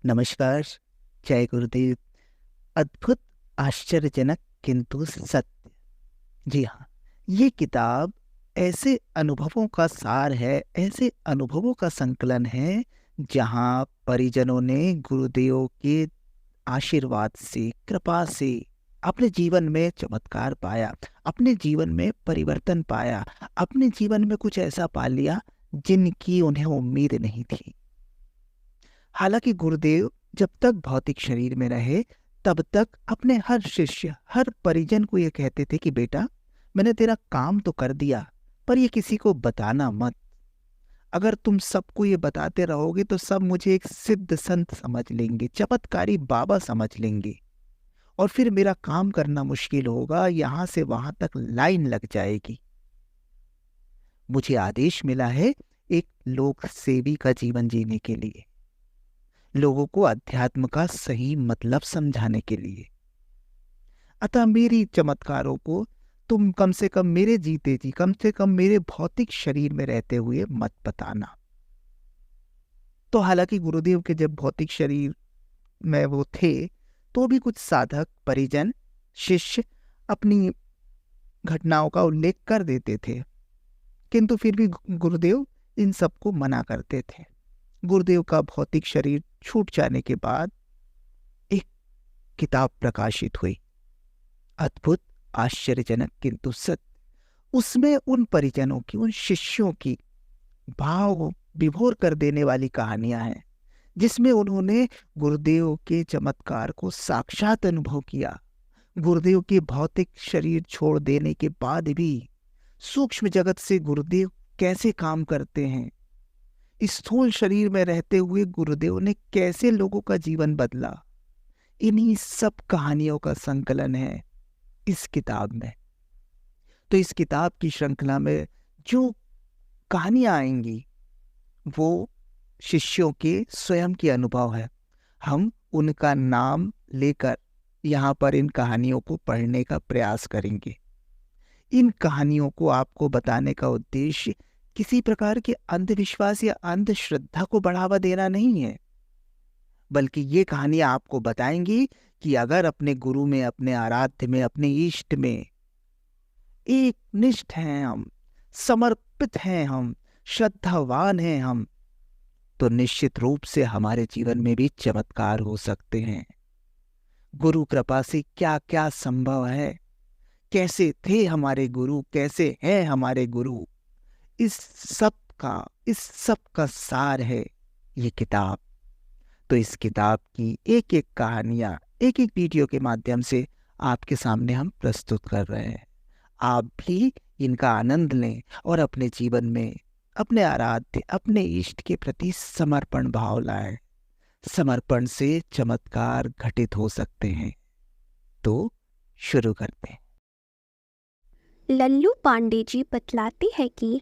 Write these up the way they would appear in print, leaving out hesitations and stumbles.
नमस्कार। जय गुरुदेव। अद्भुत, आश्चर्यजनक किंतु सत्य। जी हाँ, ये किताब ऐसे अनुभवों का सार है, ऐसे अनुभवों का संकलन है जहाँ परिजनों ने गुरुदेव के आशीर्वाद से, कृपा से अपने जीवन में चमत्कार पाया, अपने जीवन में परिवर्तन पाया, अपने जीवन में कुछ ऐसा पा लिया जिनकी उन्हें उम्मीद नहीं थी। हालांकि गुरुदेव जब तक भौतिक शरीर में रहे तब तक अपने हर शिष्य, हर परिजन को ये कहते थे कि बेटा, मैंने तेरा काम तो कर दिया, पर ये किसी को बताना मत। अगर तुम सबको ये बताते रहोगे तो सब मुझे एक सिद्ध संत समझ लेंगे, चमत्कारी बाबा समझ लेंगे, और फिर मेरा काम करना मुश्किल होगा, यहां से वहां तक लाइन लग जाएगी। मुझे आदेश मिला है एक लोक सेवी का जीवन जीने के लिए, लोगों को अध्यात्म का सही मतलब समझाने के लिए। अतः मेरी चमत्कारों को तुम कम से कम मेरे जीते जी, कम से कम मेरे भौतिक शरीर में रहते हुए मत बताना। तो हालांकि गुरुदेव के जब भौतिक शरीर में वो थे तो भी कुछ साधक, परिजन, शिष्य अपनी घटनाओं का उल्लेख कर देते थे, किंतु फिर भी गुरुदेव इन सबको मना करते थे। गुरुदेव का भौतिक शरीर छूट जाने के बाद एक किताब प्रकाशित हुई, अद्भुत, आश्चर्यजनक किंतु सत्य। उसमें उन परिजनों की, उन शिष्यों की भाव विभोर कर देने वाली कहानियां हैं, जिसमें उन्होंने गुरुदेव के चमत्कार को साक्षात अनुभव किया। गुरुदेव के भौतिक शरीर छोड़ देने के बाद भी सूक्ष्म जगत से गुरुदेव कैसे काम करते हैं, स्थूल शरीर में रहते हुए गुरुदेव ने कैसे लोगों का जीवन बदला, इन्हीं सब कहानियों का संकलन है इस किताब में। तो इस किताब की श्रृंखला में जो कहानियां आएंगी वो शिष्यों के स्वयं के अनुभव है। हम उनका नाम लेकर यहाँ पर इन कहानियों को पढ़ने का प्रयास करेंगे। इन कहानियों को आपको बताने का उद्देश्य किसी प्रकार के अंधविश्वास या अंधश्रद्धा को बढ़ावा देना नहीं है, बल्कि ये कहानियां आपको बताएंगी कि अगर अपने गुरु में, अपने आराध्य में, अपने इष्ट में एक निष्ठ हैं हम, समर्पित हैं हम, श्रद्धावान हैं हम, तो निश्चित रूप से हमारे जीवन में भी चमत्कार हो सकते हैं। गुरु कृपा से क्या क्या संभव है, कैसे थे हमारे गुरु, कैसे हैं हमारे गुरु, इस सब का सार है ये किताब। तो इस किताब की एक एक कहानियां एक एक वीडियो के माध्यम से आपके सामने हम प्रस्तुत कर रहे हैं। आप भी इनका आनंद लें और अपने जीवन में अपने आराध्य, अपने इष्ट के प्रति समर्पण भाव लाएं। समर्पण से चमत्कार घटित हो सकते हैं। तो शुरू करते हैं। लल्लू पांडे जी बतलाते हैं कि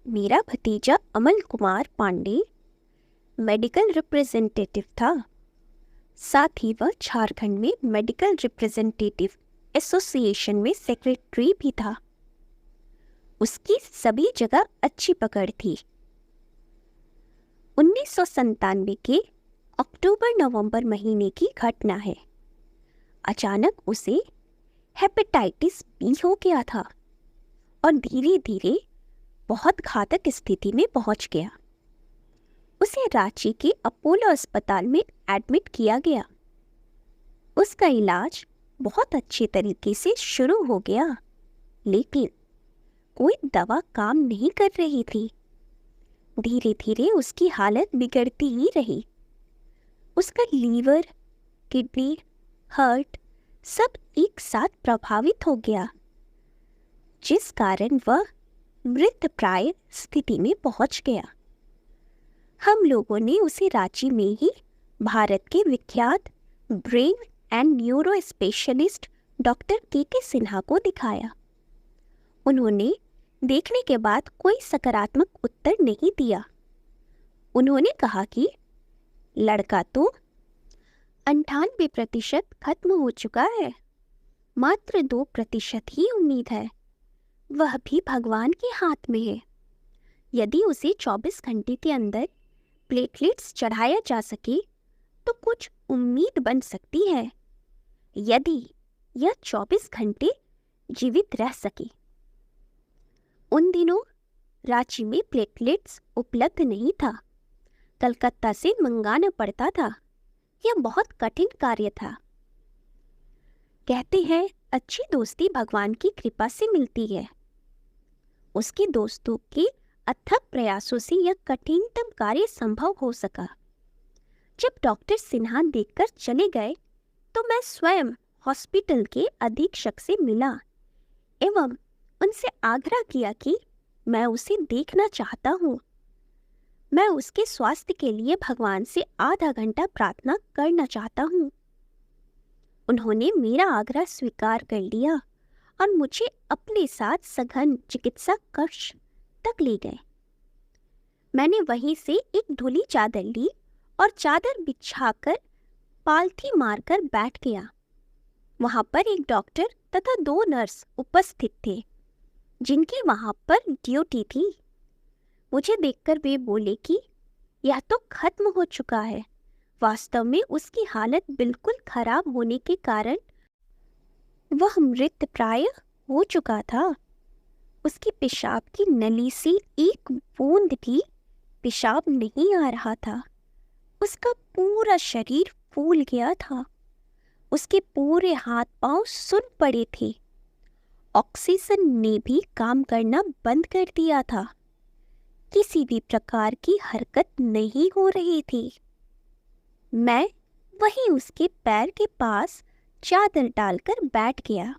मेरा भतीजा अमल कुमार पांडे मेडिकल रिप्रेजेंटेटिव था। साथ ही वह झारखंड में मेडिकल रिप्रेजेंटेटिव एसोसिएशन में सेक्रेटरी भी था। उसकी सभी जगह अच्छी पकड़ थी। 1997 के अक्टूबर-नवंबर महीने की घटना है। अचानक उसे हेपेटाइटिस बी हो गया था और धीरे धीरे बहुत घातक स्थिति में पहुंच गया। उसे रांची के अपोलो अस्पताल में एडमिट किया गया। उसका इलाज बहुत अच्छे तरीके से शुरू हो गया, लेकिन कोई दवा काम नहीं कर रही थी। धीरे धीरे उसकी हालत बिगड़ती ही रही। उसका लीवर, किडनी, हार्ट सब एक साथ प्रभावित हो गया, जिस कारण वह मृतप्राय स्थिति में पहुंच गया। हम लोगों ने उसे रांची में ही भारत के विख्यात brain and neuro specialist doctor के सिन्हा को दिखाया। उन्होंने देखने के बाद कोई सकारात्मक उत्तर नहीं दिया। उन्होंने कहा कि लड़का तो 98% खत्म हो चुका है, मात्र 2% ही उम्मीद है, वह भी भगवान के हाथ में है। यदि उसे 24 घंटे के अंदर प्लेटलेट्स चढ़ाया जा सके तो कुछ उम्मीद बन सकती है, यदि यह 24 घंटे जीवित रह सके। उन दिनों रांची में प्लेटलेट्स उपलब्ध नहीं था, कलकत्ता से मंगाना पड़ता था। यह बहुत कठिन कार्य था। कहते हैं अच्छी दोस्ती भगवान की कृपा से मिलती है। उसके दोस्तों के अथक प्रयासों से यह कठिनतम कार्य संभव हो सका। जब डॉक्टर सिन्हा देखकर चले गए तो मैं स्वयं हॉस्पिटल के अधीक्षक से मिला एवं उनसे आग्रह किया कि मैं उसे देखना चाहता हूँ। मैं उसके स्वास्थ्य के लिए भगवान से आधा घंटा प्रार्थना करना चाहता हूँ। उन्होंने मेरा आग्रह स्वीकार कर लिया और मुझे अपने साथ सघन चिकित्सा कक्ष तक ले गए। मैंने वहीं से एक धुली चादर ली और चादर बिछाकर पालथी मारकर बैठ गया। वहां पर एक डॉक्टर तथा 2 नर्स उपस्थित थे, जिनकी वहां पर ड्यूटी थी। मुझे देखकर वे बोले कि यह तो खत्म हो चुका है। वास्तव में उसकी हालत बिल्कुल खराब होने के कारण वह मृतप्राय हो चुका था। उसकी पेशाब की नली से एक बूंद भी पेशाब नहीं आ रहा था। उसका पूरा शरीर फूल गया था। उसके पूरे हाथ पांव सुन पड़े थे। ऑक्सीजन ने भी काम करना बंद कर दिया था। किसी भी प्रकार की हरकत नहीं हो रही थी। मैं वहीं उसके पैर के पास चादर डालकर बैठ गया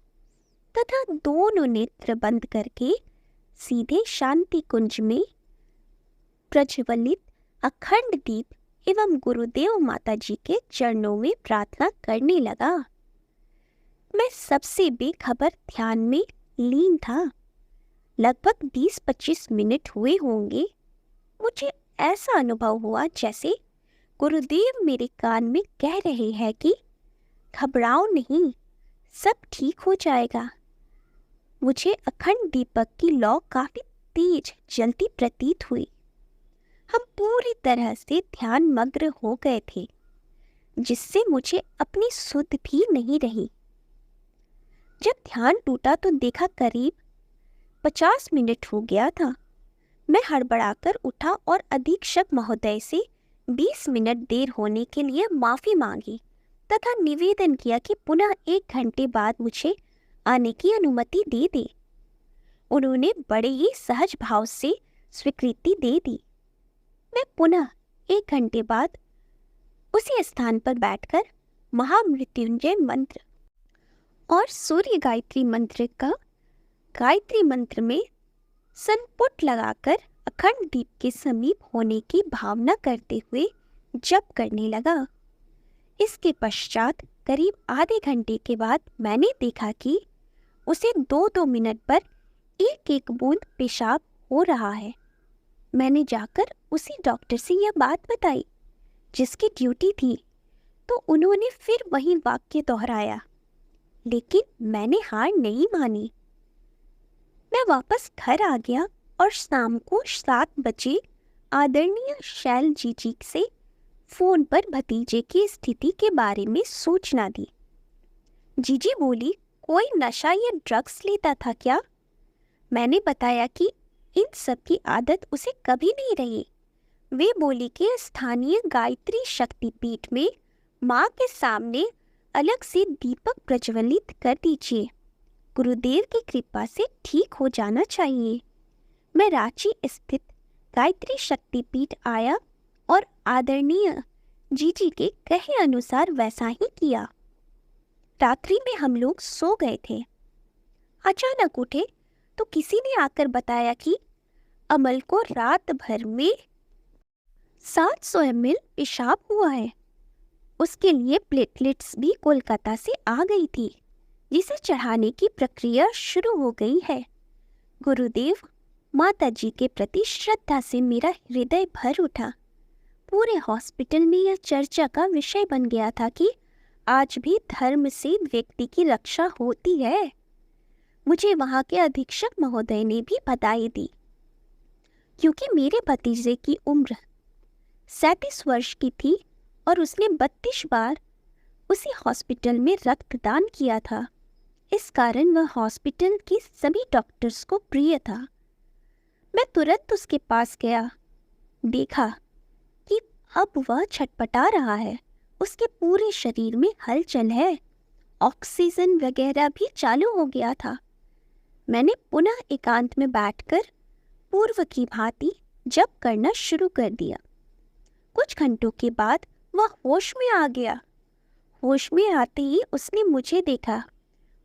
तथा दोनों नेत्र बंद करके सीधे शांति कुंज में प्रज्वलित अखंड दीप एवं गुरुदेव माता जी के चरणों में प्रार्थना करने लगा। मैं सबसे बेखबर ध्यान में लीन था। लगभग 20-25 मिनट हुए होंगे। मुझे ऐसा अनुभव हुआ जैसे गुरुदेव मेरे कान में कह रहे हैं कि घबराओ नहीं, सब ठीक हो जाएगा। मुझे अखंड दीपक की लौ काफी तेज जलती प्रतीत हुई। हम पूरी तरह से ध्यान मग्न हो गए थे, जिससे मुझे अपनी सुध भी नहीं रही। जब ध्यान टूटा तो देखा करीब 50 मिनट हो गया था। मैं हड़बड़ाकर उठा और अधीक्षक महोदय से 20 मिनट देर होने के लिए माफी मांगी तथा निवेदन किया कि पुनः 1 घंटे बाद मुझे आने की अनुमति दे दे। उन्होंने बड़े ही सहज भाव से स्वीकृति दे दी। मैं पुनः 1 घंटे बाद उसी स्थान पर बैठकर महामृत्युंजय मंत्र और सूर्य गायत्री मंत्र का गायत्री मंत्र में संपुट लगाकर अखंड दीप के समीप होने की भावना करते हुए जप करने लगा। इसके पश्चात करीब आधे घंटे के बाद मैंने देखा कि उसे 2-2 मिनट पर एक बूंद पेशाब हो रहा है। मैंने जाकर उसी डॉक्टर से यह बात बताई जिसकी ड्यूटी थी, तो उन्होंने फिर वही वाक्य दोहराया, लेकिन मैंने हार नहीं मानी। मैं वापस घर आ गया और शाम को 7 बजे आदरणीय शैल जी से फोन पर भतीजे की स्थिति के बारे में सूचना दी। जीजी बोली, कोई नशा या ड्रग्स लेता था क्या? मैंने बताया कि इन सब की आदत उसे कभी नहीं रही। वे बोली कि स्थानीय गायत्री शक्तिपीठ में माँ के सामने अलग से दीपक प्रज्वलित कर दीजिए। गुरुदेव की कृपा से ठीक हो जाना चाहिए। मैं रांची स्थित गायत्री शक्तिपीठ आया और आदरणीय जीजी के कहे अनुसार वैसा ही किया। रात्रि में हम लोग सो गए थे। अचानक उठे तो किसी ने आकर बताया कि अमल को रात भर में 700 ml पेशाब हुआ है। उसके लिए प्लेटलेट्स भी कोलकाता से आ गई थी, जिसे चढ़ाने की प्रक्रिया शुरू हो गई है। गुरुदेव माता जी के प्रति श्रद्धा से मेरा हृदय भर उठा। पूरे हॉस्पिटल में यह चर्चा का विषय बन गया था कि आज भी धर्म से व्यक्ति की रक्षा होती है। मुझे वहां के अधीक्षक महोदय ने भी बधाई दी, क्योंकि मेरे भतीजे की उम्र 37 वर्ष की थी और उसने 32 बार उसी हॉस्पिटल में रक्तदान किया था। इस कारण वह हॉस्पिटल के सभी डॉक्टर्स को प्रिय था। मैं तुरंत उसके पास गया, देखा कि अब वह छटपटा रहा है, उसके पूरे शरीर में हलचल है, ऑक्सीजन वगैरह भी चालू हो गया था। मैंने पुनः एकांत में बैठकर पूर्व की भांति जप करना शुरू कर दिया। कुछ घंटों के बाद वह होश में आ गया। होश में आते ही उसने मुझे देखा।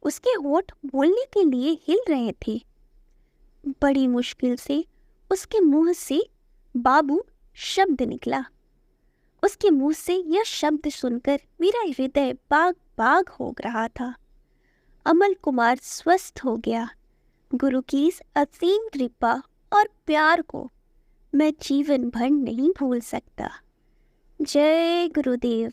उसके होंठ बोलने के लिए हिल रहे थे। बड़ी मुश्किल से उसके मुंह से बाबू शब्द निकला। उसके मुंह से यह शब्द सुनकर मेरा हृदय बाग बाग हो रहा था। अमल कुमार स्वस्थ हो गया। गुरु की इस असीम कृपा और प्यार को मैं जीवन भर नहीं भूल सकता। जय गुरुदेव।